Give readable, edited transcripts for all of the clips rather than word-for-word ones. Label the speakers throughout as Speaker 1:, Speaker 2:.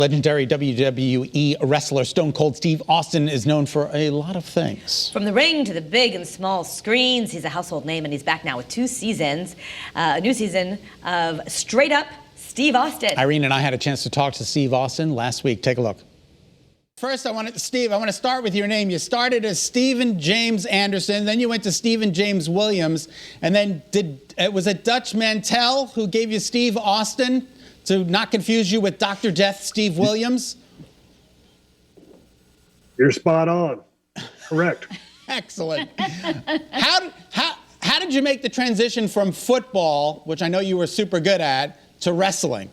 Speaker 1: Legendary WWE wrestler Stone Cold Steve Austin is known for a lot of things.
Speaker 2: From the ring to the big and small screens, he's a household name, and he's back now with two seasons, a new season of Straight Up Steve Austin.
Speaker 1: Irene and I had a chance to talk to Steve Austin last week. Take a look. First, Steve, I want to start with your name. You started as Stephen James Anderson, then you went to Stephen James Williams, and then was it Dutch Mantell who gave you Steve Austin to not confuse you with Dr. Death Steve Williams?
Speaker 3: You're spot on. Correct.
Speaker 1: Excellent. How did you make the transition from football, which I know you were super good at, to wrestling?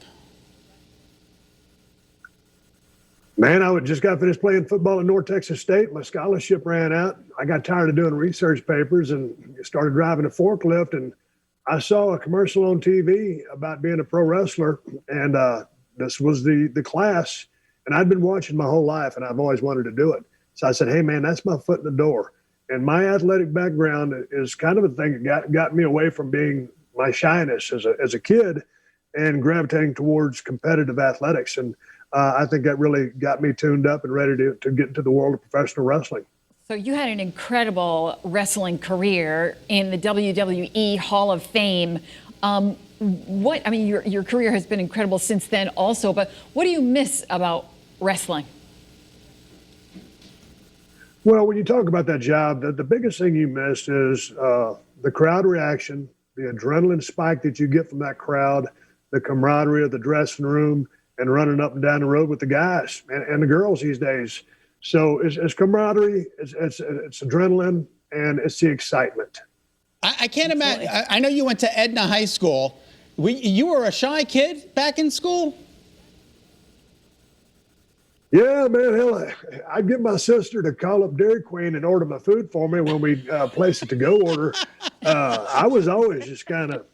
Speaker 3: Man, I just got finished playing football at North Texas State. My scholarship ran out. I got tired of doing research papers and started driving a forklift. And I saw a commercial on TV about being a pro wrestler. And this was the class. And I'd been watching my whole life, and I've always wanted to do it. So I said, hey, man, that's my foot in the door. And my athletic background is kind of a thing that got me away from being my shyness as a kid and gravitating towards competitive athletics. And I think that really got me tuned up and ready to get into the world of professional wrestling.
Speaker 4: So you had an incredible wrestling career in the WWE Hall of Fame. Your career has been incredible since then also, but what do you miss about wrestling?
Speaker 3: Well, when you talk about that job, the biggest thing you miss is the crowd reaction, the adrenaline spike that you get from that crowd, the camaraderie of the dressing room, and running up and down the road with the guys and the girls these days. So it's camaraderie, it's adrenaline, and it's the excitement.
Speaker 1: I can't imagine. I know you went to Edna High School. You were a shy kid back in school?
Speaker 3: Yeah, man, hell, I'd get my sister to call up Dairy Queen and order my food for me when we place a to-go order. I was always just kind of,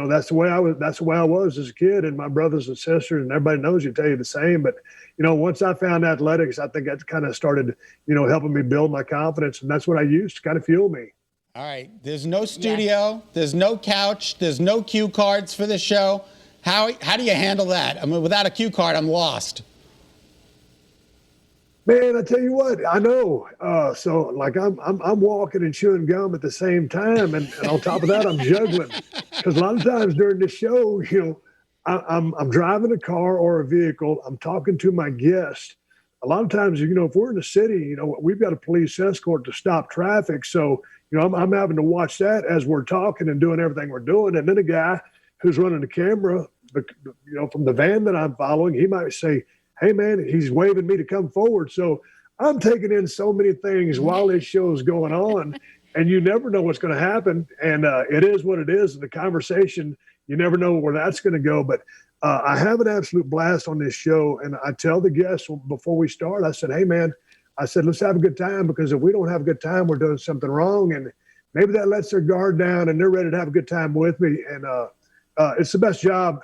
Speaker 3: that's the way I was as a kid, and my brothers and sisters and everybody knows you tell you the same. But, once I found athletics, I think that kind of started, helping me build my confidence. And that's what I used to kind of fuel me.
Speaker 1: All right. There's no studio. There's no couch. There's no cue cards for the show. How do you handle that? I mean, without a cue card, I'm lost.
Speaker 3: Man, I tell you what, I know. So like I'm walking and chewing gum at the same time, and on top of that, I'm juggling. Because a lot of times during the show, I'm driving a car or a vehicle. I'm talking to my guest. A lot of times, if we're in the city, we've got a police escort to stop traffic. So, I'm having to watch that as we're talking and doing everything we're doing. And then a guy who's running the camera, from the van that I'm following, he might say, hey, man, he's waving me to come forward. So I'm taking in so many things while this show is going on, and you never know what's going to happen. And it is what it is. And the conversation, you never know where that's going to go. But I have an absolute blast on this show. And I tell the guests before we start, I said, hey, man, let's have a good time, because if we don't have a good time, we're doing something wrong. And maybe that lets their guard down and they're ready to have a good time with me. And it's the best job.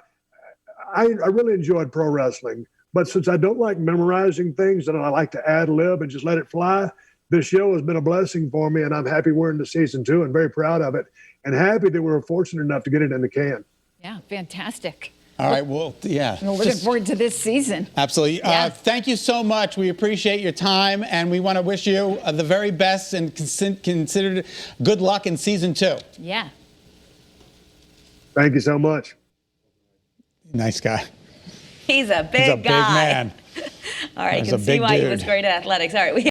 Speaker 3: I really enjoyed pro wrestling. But since I don't like memorizing things and I like to ad lib and just let it fly, this show has been a blessing for me, and I'm happy we're into season 2 and very proud of it, and happy that we were fortunate enough to get it in the can.
Speaker 4: Yeah, fantastic.
Speaker 1: All right, well, yeah.
Speaker 4: We're looking forward to this season.
Speaker 1: Absolutely.
Speaker 4: Yeah.
Speaker 1: Thank you so much. We appreciate your time, and we want to wish you the very best and consider good luck in season 2.
Speaker 4: Yeah.
Speaker 3: Thank you so much.
Speaker 1: Nice guy.
Speaker 2: He's a big guy.
Speaker 1: Big man.
Speaker 2: All right,
Speaker 1: He's
Speaker 2: you can
Speaker 1: a
Speaker 2: see
Speaker 1: big
Speaker 2: why he
Speaker 1: dude.
Speaker 2: was great at athletics. All right,